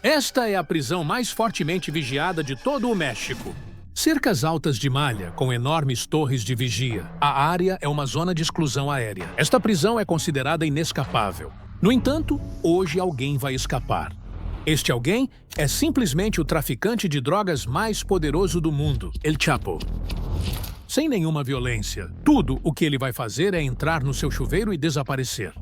Esta é a prisão mais fortemente vigiada de todo o México. Cercas altas de malha, com enormes torres de vigia. A área é uma zona de exclusão aérea. Esta prisão é considerada inescapável. No entanto, hoje alguém vai escapar. Este alguém é simplesmente o traficante de drogas mais poderoso do mundo, El Chapo. Sem nenhuma violência, tudo o que ele vai fazer é entrar no seu chuveiro e desaparecer.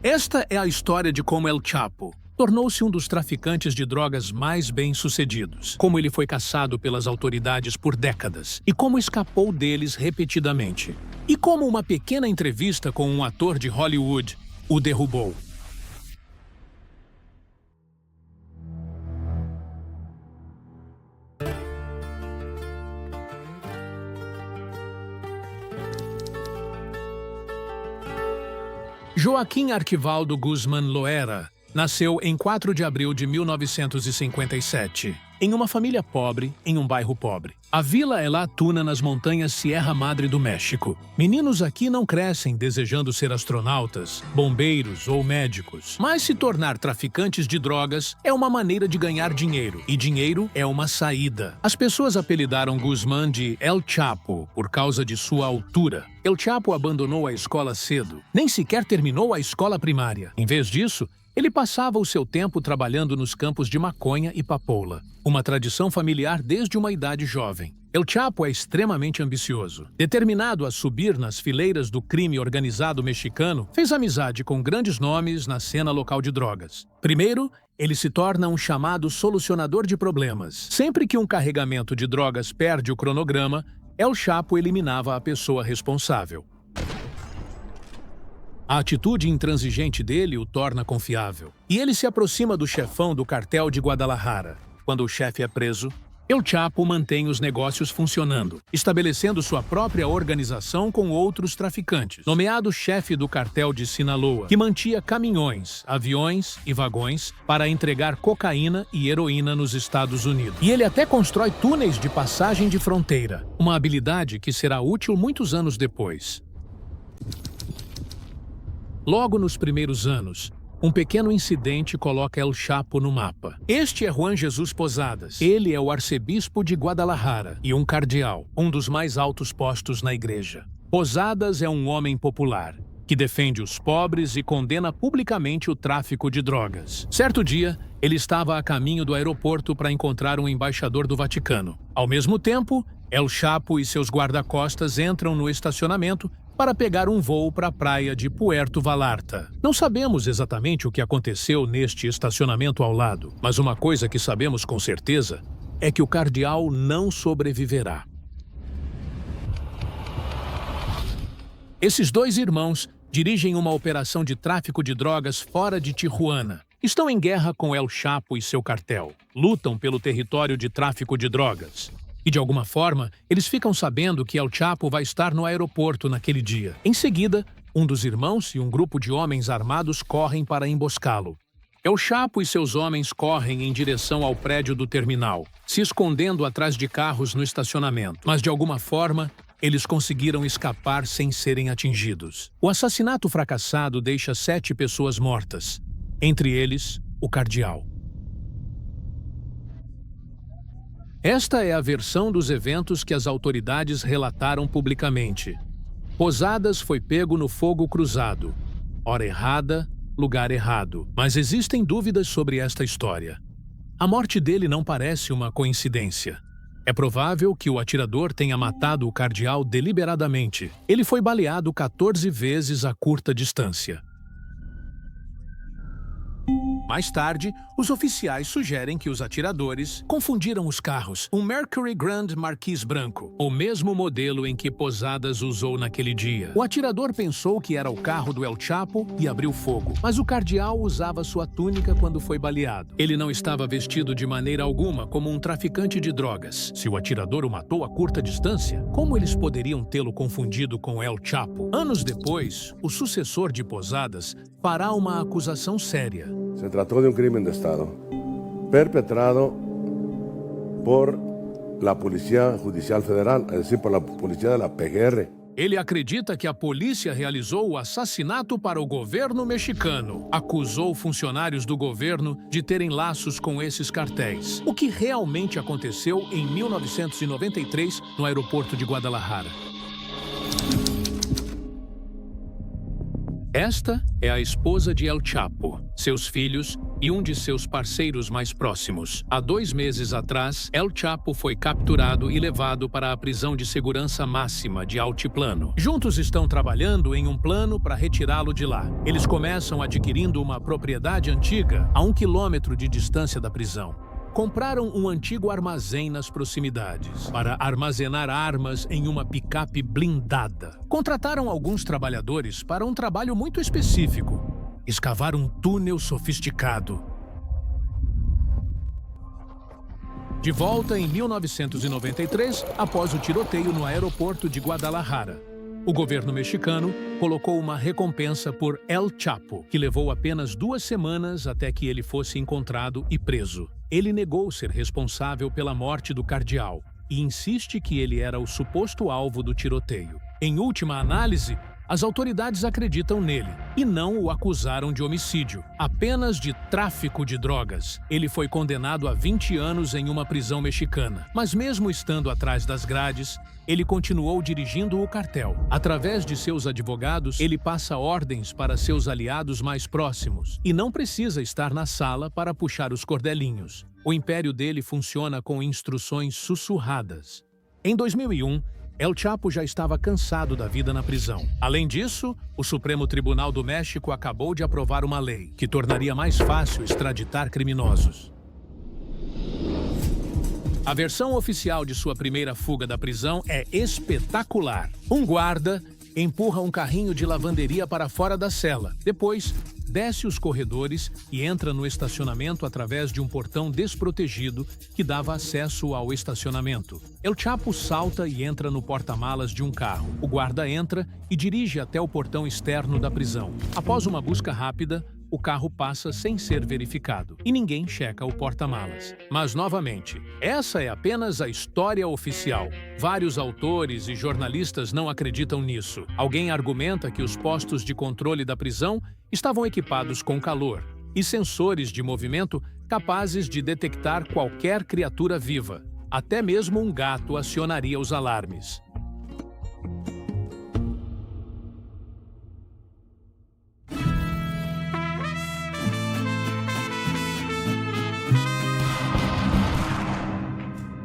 Esta é a história de como El Chapo tornou-se um dos traficantes de drogas mais bem-sucedidos, como ele foi caçado pelas autoridades por décadas e como escapou deles repetidamente. E como uma pequena entrevista com um ator de Hollywood o derrubou. Joaquim Arquivaldo Guzmán Loera nasceu em 4 de abril de 1957, em uma família pobre, em um bairro pobre. A vila é La Tuna, nas montanhas Sierra Madre do México. Meninos aqui não crescem desejando ser astronautas, bombeiros ou médicos. Mas se tornar traficantes de drogas é uma maneira de ganhar dinheiro, e dinheiro é uma saída. As pessoas apelidaram Guzmán de El Chapo por causa de sua altura. El Chapo abandonou a escola cedo, nem sequer terminou a escola primária. Em vez disso, ele passava o seu tempo trabalhando nos campos de maconha e papoula, uma tradição familiar desde uma idade jovem. El Chapo é extremamente ambicioso. Determinado a subir nas fileiras do crime organizado mexicano, fez amizade com grandes nomes na cena local de drogas. Primeiro, ele se torna um chamado solucionador de problemas. Sempre que um carregamento de drogas perde o cronograma, El Chapo eliminava a pessoa responsável. A atitude intransigente dele o torna confiável. E ele se aproxima do chefão do cartel de Guadalajara. Quando o chefe é preso, El Chapo mantém os negócios funcionando, estabelecendo sua própria organização com outros traficantes. Nomeado chefe do cartel de Sinaloa, que mantinha caminhões, aviões e vagões para entregar cocaína e heroína nos Estados Unidos. E ele até constrói túneis de passagem de fronteira, uma habilidade que será útil muitos anos depois. Logo nos primeiros anos, um pequeno incidente coloca El Chapo no mapa. Este é Juan Jesus Posadas. Ele é o arcebispo de Guadalajara e um cardeal, um dos mais altos postos na igreja. Posadas é um homem popular, que defende os pobres e condena publicamente o tráfico de drogas. Certo dia, ele estava a caminho do aeroporto para encontrar um embaixador do Vaticano. Ao mesmo tempo, El Chapo e seus guarda-costas entram no estacionamento para pegar um voo para a praia de Puerto Vallarta. Não sabemos exatamente o que aconteceu neste estacionamento ao lado, mas uma coisa que sabemos com certeza é que o cardeal não sobreviverá. Esses dois irmãos dirigem uma operação de tráfico de drogas fora de Tijuana. Estão em guerra com El Chapo e seu cartel. Lutam pelo território de tráfico de drogas. E, de alguma forma, eles ficam sabendo que El Chapo vai estar no aeroporto naquele dia. Em seguida, um dos irmãos e um grupo de homens armados correm para emboscá-lo. El Chapo e seus homens correm em direção ao prédio do terminal, se escondendo atrás de carros no estacionamento. Mas, de alguma forma, eles conseguiram escapar sem serem atingidos. O assassinato fracassado deixa 7 pessoas mortas, entre eles, o cardeal. Esta é a versão dos eventos que as autoridades relataram publicamente. Posadas foi pego no fogo cruzado. Hora errada, lugar errado. Mas existem dúvidas sobre esta história. A morte dele não parece uma coincidência. É provável que o atirador tenha matado o cardeal deliberadamente. Ele foi baleado 14 vezes a curta distância. Mais tarde, os oficiais sugerem que os atiradores confundiram os carros. Um Mercury Grand Marquis branco, o mesmo modelo em que Posadas usou naquele dia. O atirador pensou que era o carro do El Chapo e abriu fogo, mas o cardeal usava sua túnica quando foi baleado. Ele não estava vestido de maneira alguma como um traficante de drogas. Se o atirador o matou a curta distância, como eles poderiam tê-lo confundido com El Chapo? Anos depois, o sucessor de Posadas fará uma acusação séria. Se trató de un crimen de Estado perpetrado por la Policía Judicial Federal, es decir, por la policía de la PGR. Ele acredita que a polícia realizou o assassinato para o governo mexicano. Acusou funcionários do governo de terem laços com esses cartéis. O que realmente aconteceu em 1993 no aeroporto de Guadalajara. Esta é a esposa de El Chapo, seus filhos e um de seus parceiros mais próximos. Há 2 meses atrás, El Chapo foi capturado e levado para a prisão de segurança máxima de Altiplano. Juntos estão trabalhando em um plano para retirá-lo de lá. Eles começam adquirindo uma propriedade antiga a 1 quilômetro de distância da prisão. Compraram um antigo armazém nas proximidades para armazenar armas em uma picape blindada. Contrataram alguns trabalhadores para um trabalho muito específico: escavar um túnel sofisticado. De volta em 1993, após o tiroteio no aeroporto de Guadalajara, o governo mexicano colocou uma recompensa por El Chapo, que levou apenas 2 semanas até que ele fosse encontrado e preso. Ele negou ser responsável pela morte do cardeal e insiste que ele era o suposto alvo do tiroteio. Em última análise, as autoridades acreditam nele e não o acusaram de homicídio, apenas de tráfico de drogas. Ele foi condenado a 20 anos em uma prisão mexicana, mas mesmo estando atrás das grades, ele continuou dirigindo o cartel. Através de seus advogados, ele passa ordens para seus aliados mais próximos e não precisa estar na sala para puxar os cordelinhos. O império dele funciona com instruções sussurradas. Em 2001, El Chapo já estava cansado da vida na prisão. Além disso, o Supremo Tribunal do México acabou de aprovar uma lei que tornaria mais fácil extraditar criminosos. A versão oficial de sua primeira fuga da prisão é espetacular. Um guarda empurra um carrinho de lavanderia para fora da cela. Depois, desce os corredores e entra no estacionamento através de um portão desprotegido que dava acesso ao estacionamento. El Chapo salta e entra no porta-malas de um carro. O guarda entra e dirige até o portão externo da prisão. Após uma busca rápida, o carro passa sem ser verificado e ninguém checa o porta-malas. Mas, novamente, essa é apenas a história oficial. Vários autores e jornalistas não acreditam nisso. Alguém argumenta que os postos de controle da prisão estavam equipados com calor e sensores de movimento capazes de detectar qualquer criatura viva. Até mesmo um gato acionaria os alarmes.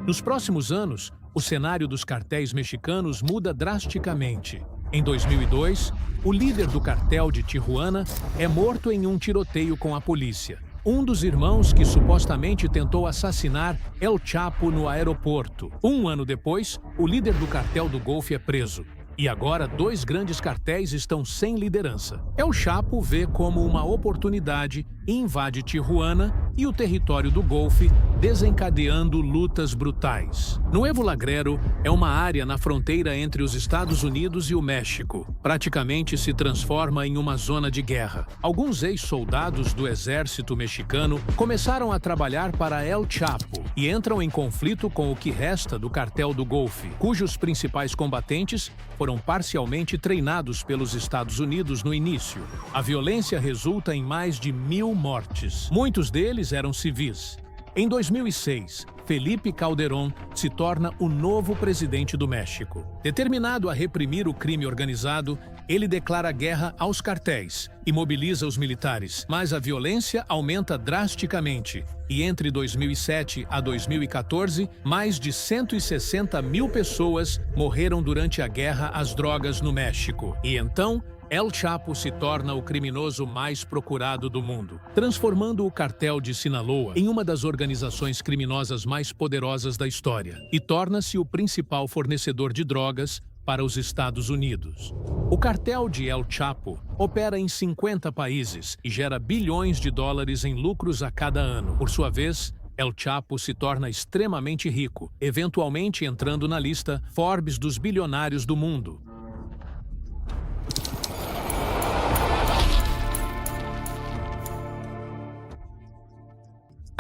Nos próximos anos, o cenário dos cartéis mexicanos muda drasticamente. Em 2002, o líder do cartel de Tijuana é morto em um tiroteio com a polícia. Um dos irmãos que supostamente tentou assassinar El Chapo no aeroporto. 1 ano depois, o líder do cartel do Golfo é preso. E agora 2 grandes cartéis estão sem liderança. El Chapo vê como uma oportunidade e invade Tijuana e o território do Golfo, desencadeando lutas brutais. Nuevo Laredo é uma área na fronteira entre os Estados Unidos e o México. Praticamente se transforma em uma zona de guerra. Alguns ex-soldados do exército mexicano começaram a trabalhar para El Chapo e entram em conflito com o que resta do cartel do Golfo, cujos principais combatentes foram parcialmente treinados pelos Estados Unidos no início. A violência resulta em mais de 1000 mortes. Muitos deles eram civis. Em 2006, Felipe Calderón se torna o novo presidente do México. Determinado a reprimir o crime organizado, ele declara guerra aos cartéis e mobiliza os militares. Mas a violência aumenta drasticamente e entre 2007 a 2014, mais de 160 mil pessoas morreram durante a guerra às drogas no México. E então, El Chapo se torna o criminoso mais procurado do mundo, transformando o cartel de Sinaloa em uma das organizações criminosas mais poderosas da história e torna-se o principal fornecedor de drogas para os Estados Unidos. O cartel de El Chapo opera em 50 países e gera bilhões de dólares em lucros a cada ano. Por sua vez, El Chapo se torna extremamente rico, eventualmente entrando na lista Forbes dos bilionários do mundo.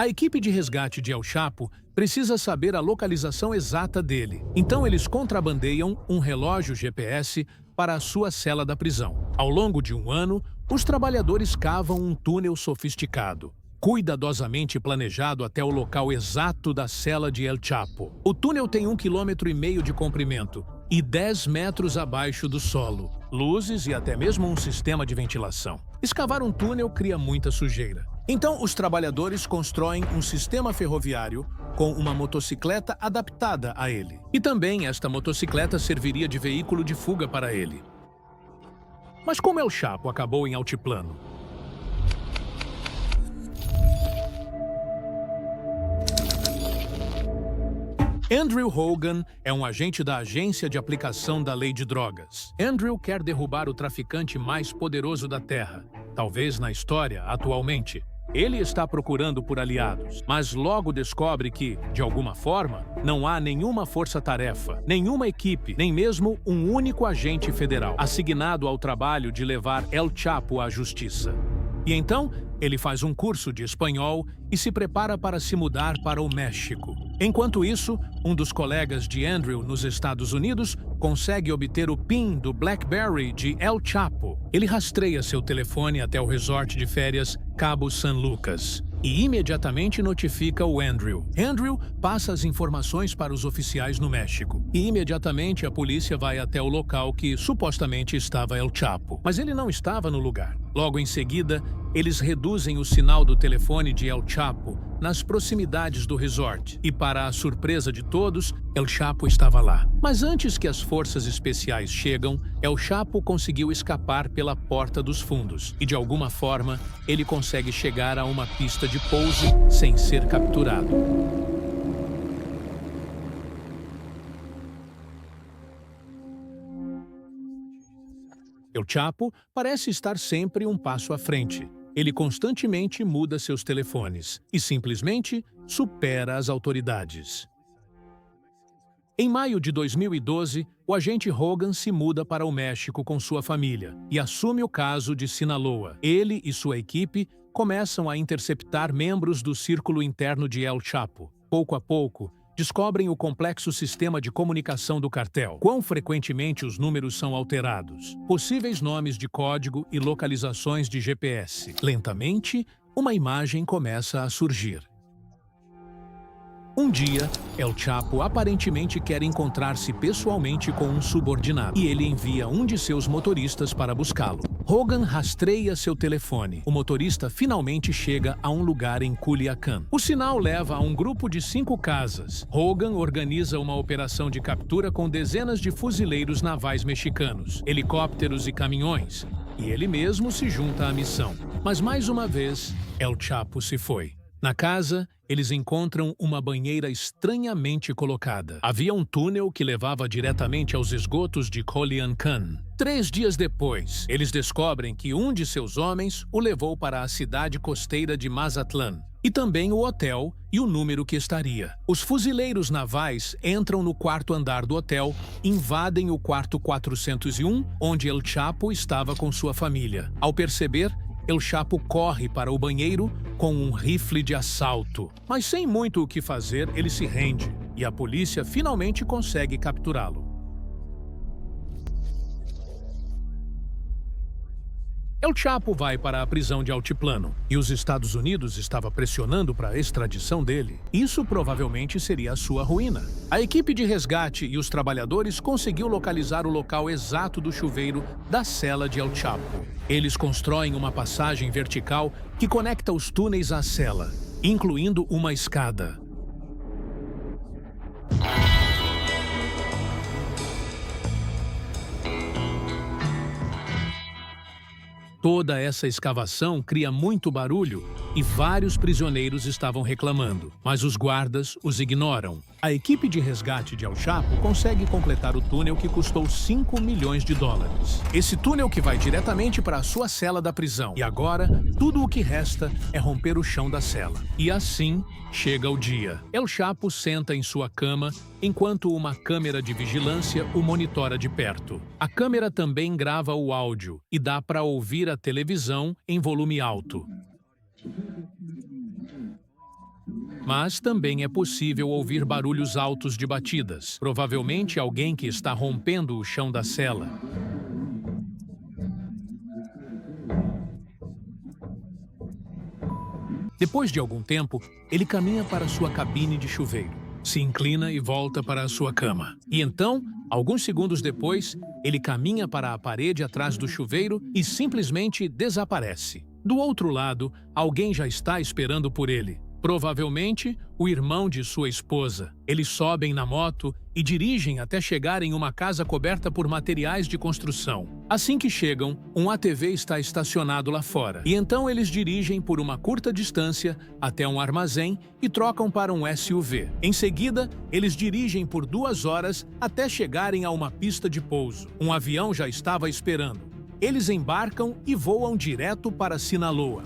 A equipe de resgate de El Chapo precisa saber a localização exata dele. Então eles contrabandeiam um relógio GPS para a sua cela da prisão. Ao longo de um ano, os trabalhadores cavam um túnel sofisticado, cuidadosamente planejado até o local exato da cela de El Chapo. O túnel tem 1,5 km de comprimento e 10 metros abaixo do solo, luzes e até mesmo um sistema de ventilação. Escavar um túnel cria muita sujeira. Então, os trabalhadores constroem um sistema ferroviário com uma motocicleta adaptada a ele. E também esta motocicleta serviria de veículo de fuga para ele. Mas como El Chapo acabou em altiplano? Andrew Hogan é um agente da Agência de Aplicação da Lei de Drogas. Andrew quer derrubar o traficante mais poderoso da Terra, talvez na história atualmente. Ele está procurando por aliados, mas logo descobre que, de alguma forma, não há nenhuma força-tarefa, nenhuma equipe, nem mesmo um único agente federal assignado ao trabalho de levar El Chapo à justiça. E então, ele faz um curso de espanhol e se prepara para se mudar para o México. Enquanto isso, um dos colegas de Andrew nos Estados Unidos consegue obter o PIN do BlackBerry de El Chapo. Ele rastreia seu telefone até o resort de férias Cabo San Lucas e imediatamente notifica o Andrew. Andrew passa as informações para os oficiais no México e imediatamente a polícia vai até o local que supostamente estava El Chapo. Mas ele não estava no lugar. Logo em seguida, eles reduzem o sinal do telefone de El Chapo nas proximidades do resort. E para a surpresa de todos, El Chapo estava lá. Mas antes que as forças especiais chegam, El Chapo conseguiu escapar pela porta dos fundos. E de alguma forma, ele consegue chegar a uma pista de pouso sem ser capturado. El Chapo parece estar sempre um passo à frente. Ele constantemente muda seus telefones e simplesmente supera as autoridades. Em maio de 2012, o agente Hogan se muda para o México com sua família e assume o caso de Sinaloa. Ele e sua equipe começam a interceptar membros do círculo interno de El Chapo. Pouco a pouco, descobrem o complexo sistema de comunicação do cartel, quão frequentemente os números são alterados, possíveis nomes de código e localizações de GPS. Lentamente, uma imagem começa a surgir. Um dia, El Chapo aparentemente quer encontrar-se pessoalmente com um subordinado e ele envia um de seus motoristas para buscá-lo. Hogan rastreia seu telefone. O motorista finalmente chega a um lugar em Culiacán. O sinal leva a um grupo de 5 casas. Hogan organiza uma operação de captura com dezenas de fuzileiros navais mexicanos, helicópteros e caminhões. E ele mesmo se junta à missão. Mas mais uma vez, El Chapo se foi. Na casa, eles encontram uma banheira estranhamente colocada. Havia um túnel que levava diretamente aos esgotos de Culiacán. 3 dias depois, eles descobrem que um de seus homens o levou para a cidade costeira de Mazatlán. E também o hotel e o número que estaria. Os fuzileiros navais entram no 4º andar do hotel, invadem o quarto 401, onde El Chapo estava com sua família. Ao perceber, El Chapo corre para o banheiro com um rifle de assalto. Mas sem muito o que fazer, ele se rende e a polícia finalmente consegue capturá-lo. El Chapo vai para a prisão de Altiplano e os Estados Unidos estava pressionando para a extradição dele. Isso provavelmente seria a sua ruína. A equipe de resgate e os trabalhadores conseguiu localizar o local exato do chuveiro da cela de El Chapo. Eles constroem uma passagem vertical que conecta os túneis à cela, incluindo uma escada. Toda essa escavação cria muito barulho e vários prisioneiros estavam reclamando, mas os guardas os ignoram. A equipe de resgate de El Chapo consegue completar o túnel que custou 5 milhões de dólares. Esse túnel que vai diretamente para a sua cela da prisão. E agora, tudo o que resta é romper o chão da cela. E assim, chega o dia. El Chapo senta em sua cama enquanto uma câmera de vigilância o monitora de perto. A câmera também grava o áudio e dá para ouvir a televisão em volume alto. Mas também é possível ouvir barulhos altos de batidas, provavelmente alguém que está rompendo o chão da cela. Depois de algum tempo, ele caminha para sua cabine de chuveiro, se inclina e volta para a sua cama. E então, alguns segundos depois, ele caminha para a parede atrás do chuveiro e simplesmente desaparece. Do outro lado, alguém já está esperando por ele. Provavelmente, o irmão de sua esposa. Eles sobem na moto e dirigem até chegar em uma casa coberta por materiais de construção. Assim que chegam, um ATV está estacionado lá fora. E então eles dirigem por uma curta distância até um armazém e trocam para um SUV. Em seguida, eles dirigem por 2 horas até chegarem a uma pista de pouso. Um avião já estava esperando. Eles embarcam e voam direto para Sinaloa.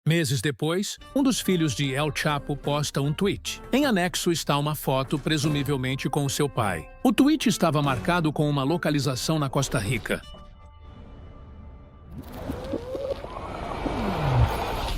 Meses depois, um dos filhos de El Chapo posta um tweet. Em anexo está uma foto, presumivelmente com seu pai. O tweet estava marcado com uma localização na Costa Rica.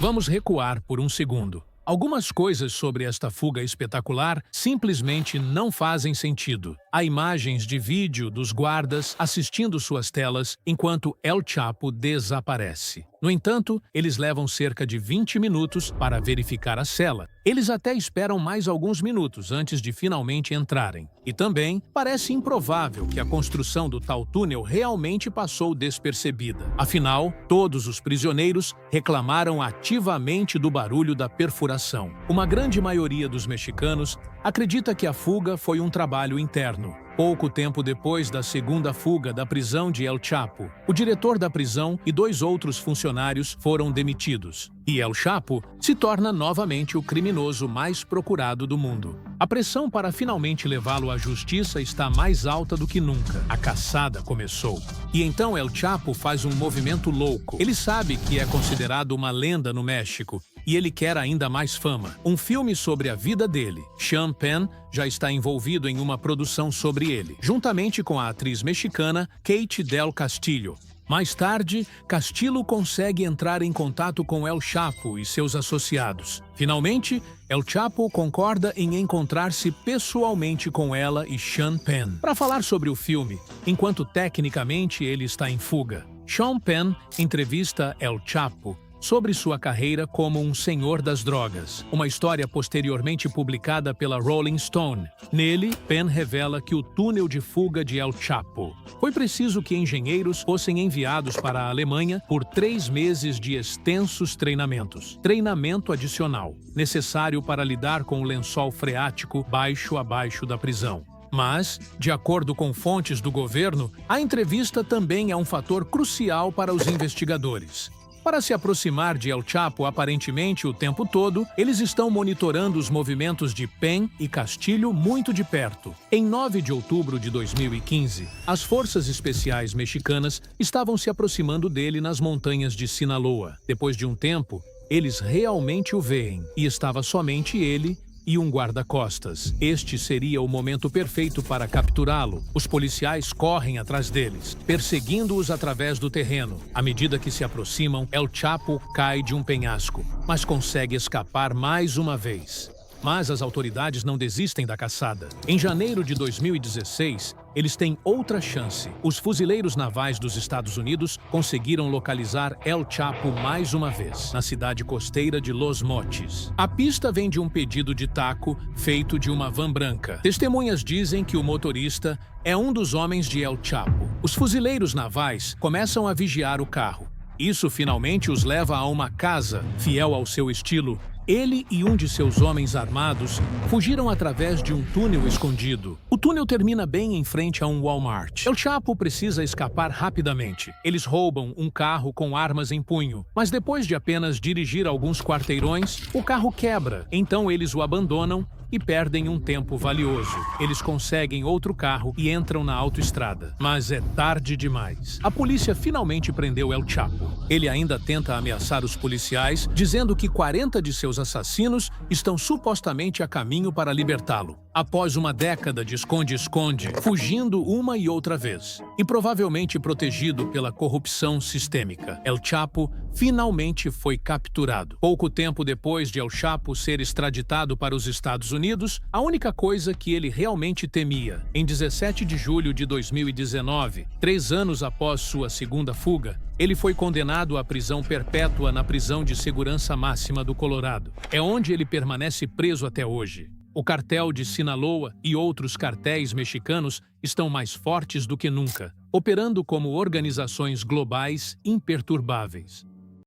Vamos recuar por um segundo. Algumas coisas sobre esta fuga espetacular simplesmente não fazem sentido. Há imagens de vídeo dos guardas assistindo suas telas enquanto El Chapo desaparece. No entanto, eles levam cerca de 20 minutos para verificar a cela. Eles até esperam mais alguns minutos antes de finalmente entrarem. E também parece improvável que a construção do tal túnel realmente passou despercebida. Afinal, todos os prisioneiros reclamaram ativamente do barulho da perfuração. Uma grande maioria dos mexicanos acredita que a fuga foi um trabalho interno. Pouco tempo depois da segunda fuga da prisão de El Chapo, o diretor da prisão e 2 outros funcionários foram demitidos. E El Chapo se torna novamente o criminoso mais procurado do mundo. A pressão para finalmente levá-lo à justiça está mais alta do que nunca. A caçada começou. E então El Chapo faz um movimento louco. Ele sabe que é considerado uma lenda no México e ele quer ainda mais fama. Um filme sobre a vida dele, Sean Penn, já está envolvido em uma produção sobre ele, juntamente com a atriz mexicana Kate del Castillo. Mais tarde, Castillo consegue entrar em contato com El Chapo e seus associados. Finalmente, El Chapo concorda em encontrar-se pessoalmente com ela e Sean Penn para falar sobre o filme, enquanto tecnicamente ele está em fuga. Sean Penn entrevista El Chapo sobre sua carreira como um senhor das drogas, uma história posteriormente publicada pela Rolling Stone. Nele, Penn revela que o túnel de fuga de El Chapo foi preciso que engenheiros fossem enviados para a Alemanha por 3 meses de extensos treinamentos. Treinamento adicional, necessário para lidar com o lençol freático baixo abaixo da prisão. Mas, de acordo com fontes do governo, a entrevista também é um fator crucial para os investigadores. Para se aproximar de El Chapo aparentemente o tempo todo, eles estão monitorando os movimentos de Penn e Castillo muito de perto. Em 9 de outubro de 2015, as forças especiais mexicanas estavam se aproximando dele nas montanhas de Sinaloa. Depois de um tempo, eles realmente o veem, e estava somente ele e um guarda-costas. Este seria o momento perfeito para capturá-lo. Os policiais correm atrás deles, perseguindo-os através do terreno. À medida que se aproximam, El Chapo cai de um penhasco, mas consegue escapar mais uma vez. Mas as autoridades não desistem da caçada. Em janeiro de 2016, eles têm outra chance. Os fuzileiros navais dos Estados Unidos conseguiram localizar El Chapo mais uma vez, na cidade costeira de Los Mochis. A pista vem de um pedido de taco feito de uma van branca. Testemunhas dizem que o motorista é um dos homens de El Chapo. Os fuzileiros navais começam a vigiar o carro. Isso finalmente os leva a uma casa, fiel ao seu estilo. Ele e um de seus homens armados fugiram através de um túnel escondido. O túnel termina bem em frente a um Walmart. El Chapo precisa escapar rapidamente. Eles roubam um carro com armas em punho, mas depois de apenas dirigir alguns quarteirões, o carro quebra. Então eles o abandonam e perdem um tempo valioso. Eles conseguem outro carro e entram na autoestrada. Mas é tarde demais. A polícia finalmente prendeu El Chapo. Ele ainda tenta ameaçar os policiais, dizendo que 40 de seus assassinos estão supostamente a caminho para libertá-lo. Após uma década de esconde-esconde, fugindo uma e outra vez, e provavelmente protegido pela corrupção sistêmica, El Chapo finalmente foi capturado. Pouco tempo depois de El Chapo ser extraditado para os Estados Unidos, a única coisa que ele realmente temia, em 17 de julho de 2019, 3 anos após sua segunda fuga, ele foi condenado à prisão perpétua na prisão de segurança máxima do Colorado. É onde ele permanece preso até hoje. O cartel de Sinaloa e outros cartéis mexicanos estão mais fortes do que nunca, operando como organizações globais imperturbáveis.